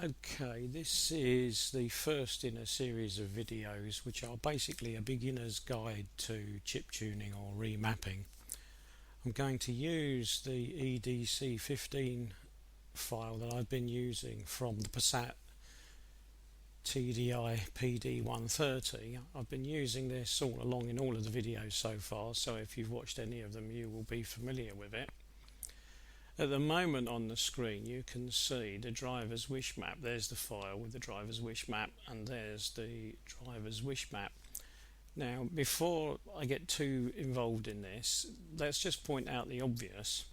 Okay, this is the first in a series of videos which are basically a beginner's guide to chip tuning or remapping. I'm going to use the EDC15 file that I've been using from the Passat TDI PD130. I've been using this all along in all of the videos so far, so if you've watched any of them you will be familiar with it. At the moment on the screen you can see the driver's wish map. There's the file with the driver's wish map, and there's the driver's wish map. Now, before I get too involved in this, let's just point out the obvious.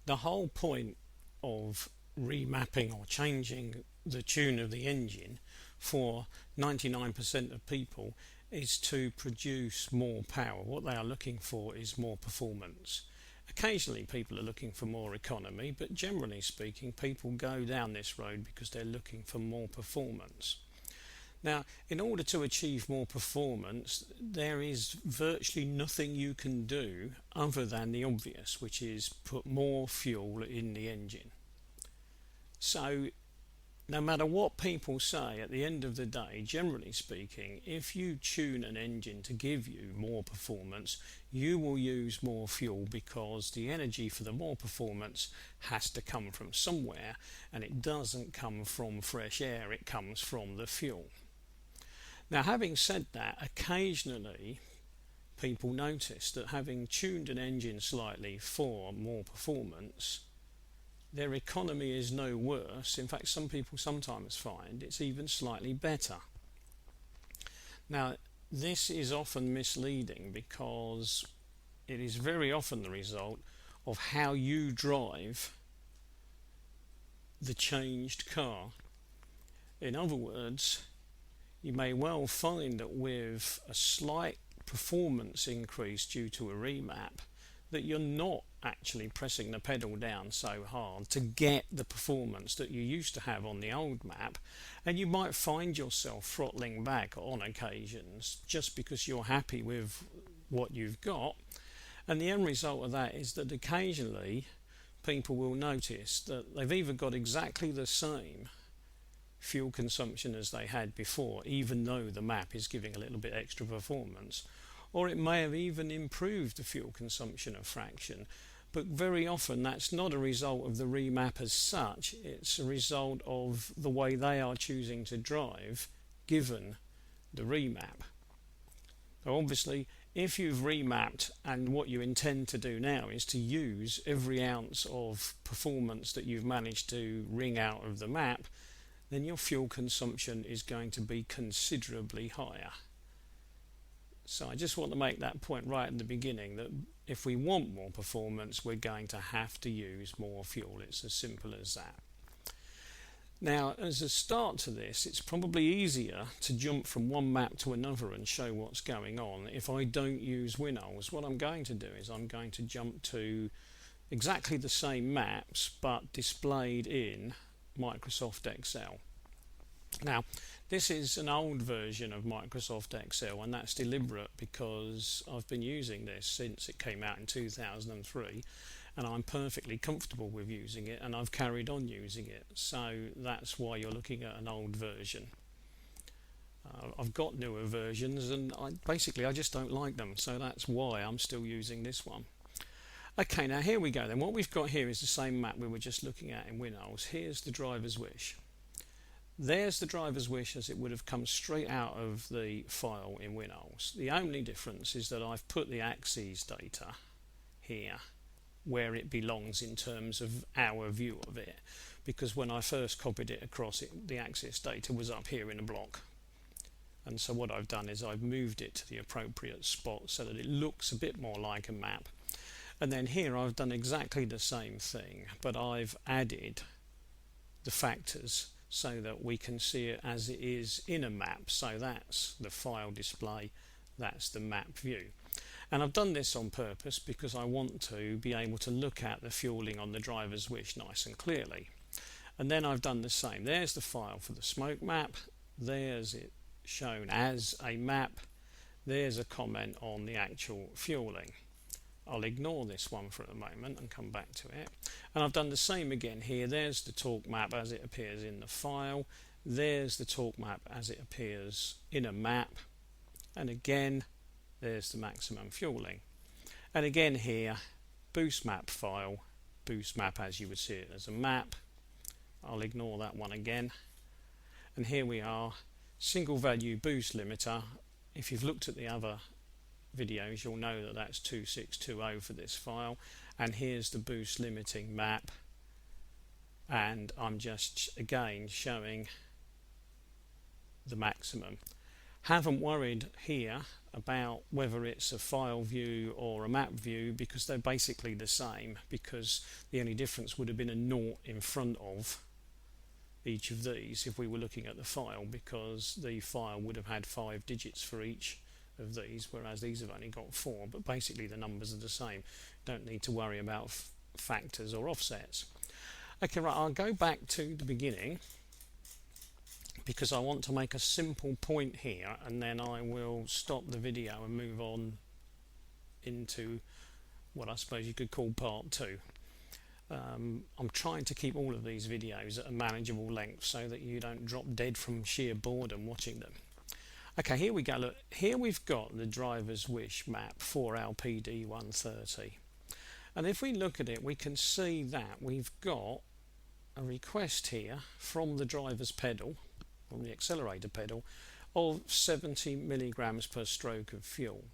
The whole point of remapping or changing the tune of the engine for 99% of people is to produce more power. What they are looking for is more performance. Occasionally people are looking for more economy, but generally speaking people go down this road because they're looking for more performance. Now, in order to achieve more performance, there is virtually nothing you can do other than the obvious, which is put more fuel in the engine. So no matter what people say, at the end of the day, generally speaking, if you tune an engine to give you more performance, you will use more fuel, because the energy for the more performance has to come from somewhere, and it doesn't come from fresh air, it comes from the fuel. Now, having said that, occasionally people notice that having tuned an engine slightly for more performance, their economy is no worse. In fact, some people sometimes find it's even slightly better. Now, this is often misleading because it is very often the result of how you drive the changed car. In other words, you may well find that with a slight performance increase due to a remap, that you're not actually pressing the pedal down so hard to get the performance that you used to have on the old map, and you might find yourself throttling back on occasions just because you're happy with what you've got. And the end result of that is that occasionally people will notice that they've either got exactly the same fuel consumption as they had before, even though the map is giving a little bit extra performance, or it may have even improved the fuel consumption a fraction. But very often that's not a result of the remap as such, it's a result of the way they are choosing to drive given the remap. So obviously, if you've remapped and what you intend to do now is to use every ounce of performance that you've managed to wring out of the map, then your fuel consumption is going to be considerably higher. So I just want to make that point right at the beginning, that if we want more performance, we're going to have to use more fuel. It's as simple as that. Now, as a start to this, it's probably easier to jump from one map to another and show what's going on if I don't use WinOLS. What I'm going to do is I'm going to jump to exactly the same maps but displayed in Microsoft Excel. Now, this is an old version of Microsoft Excel, and that's deliberate because I've been using this since it came out in 2003, and I'm perfectly comfortable with using it, and I've carried on using it. So that's why you're looking at an old version. I've got newer versions, and I just don't like them, so that's why I'm still using this one. Okay, now here we go then. What we've got here is the same map we were just looking at in WinOLS. Here's the driver's wish. There's the driver's wish as it would have come straight out of the file in WinOLS. The only difference is that I've put the axes data here where it belongs in terms of our view of it, because when I first copied it across, the axis data was up here in a block. And so what I've done is I've moved it to the appropriate spot so that it looks a bit more like a map. And then here I've done exactly the same thing, but I've added the factors so that we can see it as it is in a map. So that's the file display, that's the map view. And I've done this on purpose because I want to be able to look at the fueling on the driver's wish nice and clearly. And then I've done the same. There's the file for the smoke map, there's it shown as a map, there's a comment on the actual fueling. I'll ignore this one for a moment and come back to it. And I've done the same again here. There's the torque map as it appears in the file. There's the torque map as it appears in a map. And again, there's the maximum fueling. And again here, boost map file, boost map as you would see it as a map. I'll ignore that one again. And here we are, single value boost limiter. If you've looked at the other videos, you'll know that that's 2620 for this file. And here's the boost limiting map. And I'm just again showing the maximum. Haven't worried here about whether it's a file view or a map view, because they're basically the same, because the only difference would have been a naught in front of each of these if we were looking at the file, because the file would have had 5 digits for each of these, whereas these have only got 4. But basically the numbers are the same. Don't need to worry about factors or offsets. Okay, right, I'll go back to the beginning, because I want to make a simple point here, and then I will stop the video and move on into what I suppose you could call part 2. I'm trying to keep all of these videos at a manageable length so that you don't drop dead from sheer boredom watching them. Okay, here we go. Look, here we've got the driver's wish map for our PD130. And if we look at it, we can see that we've got a request here from the driver's pedal, from the accelerator pedal, of 70 milligrams per stroke of fuel.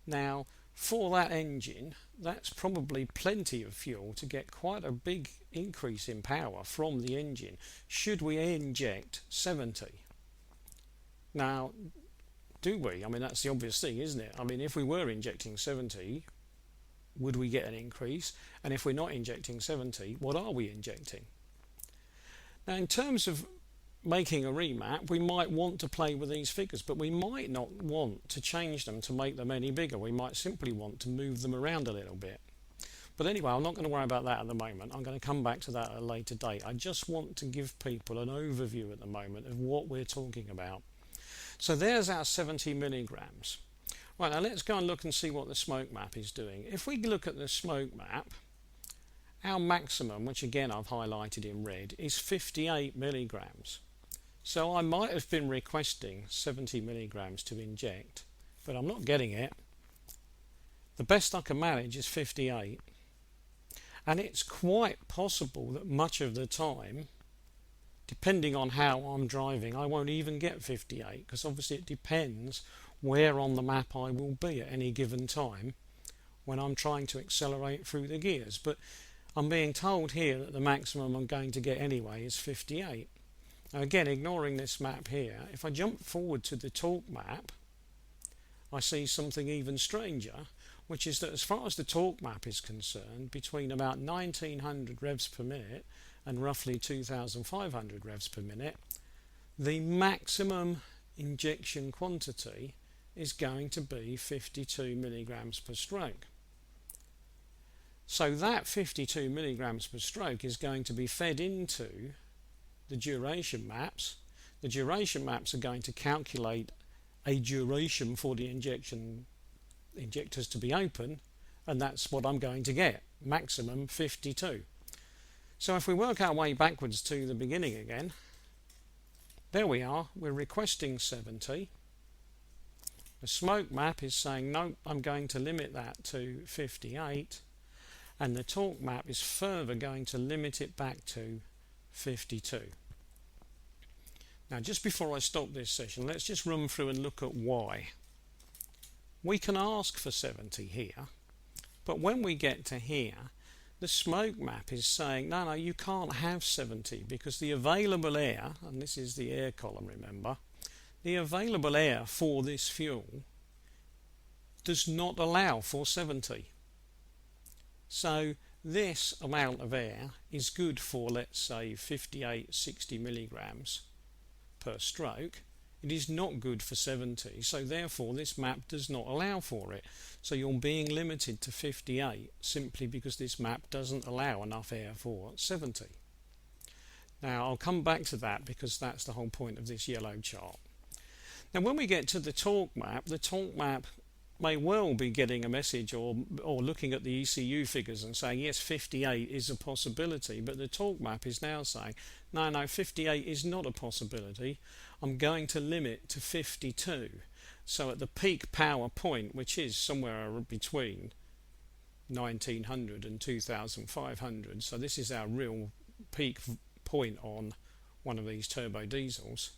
Now, for that engine, that's probably plenty of fuel to get quite a big increase in power from the engine, should we inject 70. Now, do we? I mean, that's the obvious thing, isn't it? I mean, if we were injecting 70, would we get an increase? And if we're not injecting 70, what are we injecting? Now, in terms of making a remap, we might want to play with these figures, but we might not want to change them to make them any bigger. We might simply want to move them around a little bit. But anyway, I'm not going to worry about that at the moment. I'm going to come back to that at a later date. I just want to give people an overview at the moment of what we're talking about. So there's our 70 milligrams. Right, now let's go and look and see what the smoke map is doing. If we look at the smoke map, our maximum, which again I've highlighted in red, is 58 milligrams. So I might have been requesting 70 milligrams to inject, but I'm not getting it. The best I can manage is 58. And it's quite possible that much of the time, depending on how I'm driving, I won't even get 58, because obviously it depends where on the map I will be at any given time when I'm trying to accelerate through the gears. But I'm being told here that the maximum I'm going to get anyway is 58. Now again, ignoring this map here, if I jump forward to the torque map, I see something even stranger, which is that as far as the torque map is concerned, between about 1900 revs per minute and roughly 2500 revs per minute, the maximum injection quantity is going to be 52 milligrams per stroke. So that 52 milligrams per stroke is going to be fed into the duration maps. The duration maps are going to calculate a duration for the injectors to be open, and that's what I'm going to get, maximum 52. So if we work our way backwards to the beginning again, there we are, we're requesting 70. The smoke map is saying no, I'm going to limit that to 58, and the torque map is further going to limit it back to 52. Now, just before I stop this session, let's just run through and look at why. We can ask for 70 here, but when we get to here, the smoke map is saying, no, you can't have 70, because the available air, and this is the air column, remember, the available air for this fuel does not allow for 70. So this amount of air is good for, let's say, 58, 60 milligrams per stroke. It is not good for 70, so therefore this map does not allow for it. So you're being limited to 58 simply because this map doesn't allow enough air for 70. Now I'll come back to that because that's the whole point of this yellow chart. Now when we get to the torque map may well be getting a message or looking at the ECU figures and saying, yes, 58 is a possibility, but the torque map is now saying, no, 58 is not a possibility. I'm going to limit to 52. So at the peak power point, which is somewhere between 1900 and 2500, so this is our real peak point on one of these turbo diesels,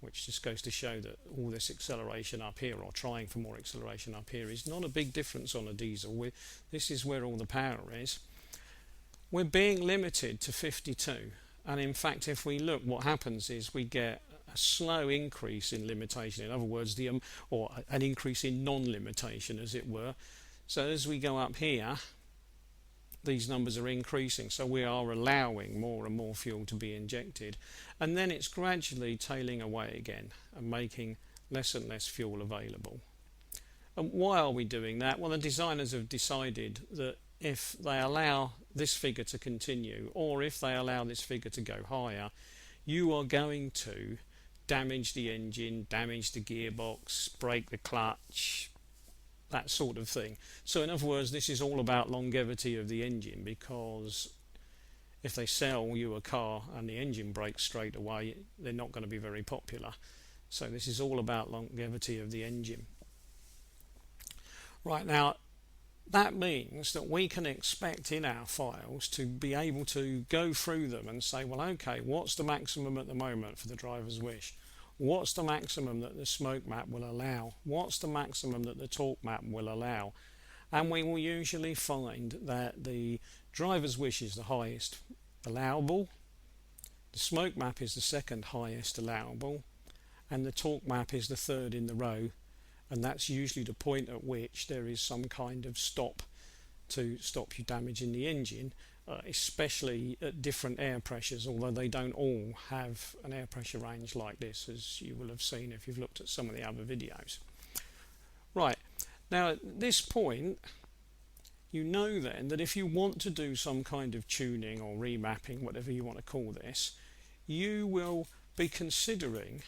which just goes to show that all this acceleration up here, or trying for more acceleration up here, is not a big difference on a diesel. This is where all the power is. We're being limited to 52, and in fact if we look, what happens is we get a slow increase in limitation, in other words or an increase in non-limitation, as it were. So as we go up here, these numbers are increasing, so we are allowing more and more fuel to be injected, and then it's gradually tailing away again and making less and less fuel available. And why are we doing that? Well, the designers have decided that if they allow this figure to continue, or if they allow this figure to go higher, you are going to damage the engine, damage the gearbox, break the clutch, that sort of thing. So in other words, this is all about longevity of the engine, because if they sell you a car and the engine breaks straight away, they're not going to be very popular. So this is all about longevity of the engine. Right, now that means that we can expect in our files to be able to go through them and say, well, okay, what's the maximum at the moment for the driver's wish? What's the maximum that the smoke map will allow? What's the maximum that the torque map will allow? And we will usually find that the driver's wish is the highest allowable, the smoke map is the second highest allowable, and the torque map is the third in the row, and that's usually the point at which there is some kind of stop to stop you damaging the engine, especially at different air pressures, although they don't all have an air pressure range like this, as you will have seen if you've looked at some of the other videos. Right, now at this point you know then that if you want to do some kind of tuning or remapping, whatever you want to call this, you will be considering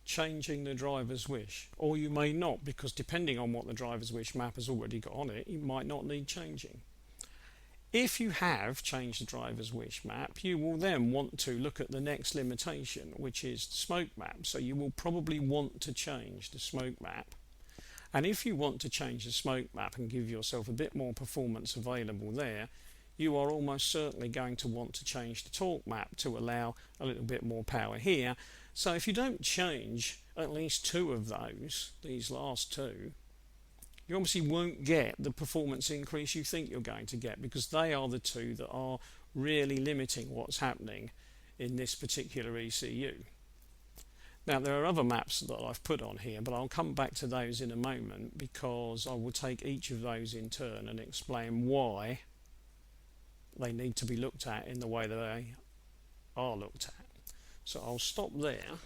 changing the driver's wish, or you may not, because depending on what the driver's wish map has already got on it, you might not need changing. If you have changed the driver's wish map, you will then want to look at the next limitation, which is the smoke map. So you will probably want to change the smoke map. And if you want to change the smoke map and give yourself a bit more performance available there, you are almost certainly going to want to change the torque map to allow a little bit more power here. So if you don't change at least two of those, these last two, you obviously won't get the performance increase you think you're going to get, because they are the two that are really limiting what's happening in this particular ECU. Now there are other maps that I've put on here, but I'll come back to those in a moment, because I will take each of those in turn and explain why they need to be looked at in the way that they are looked at. So I'll stop there.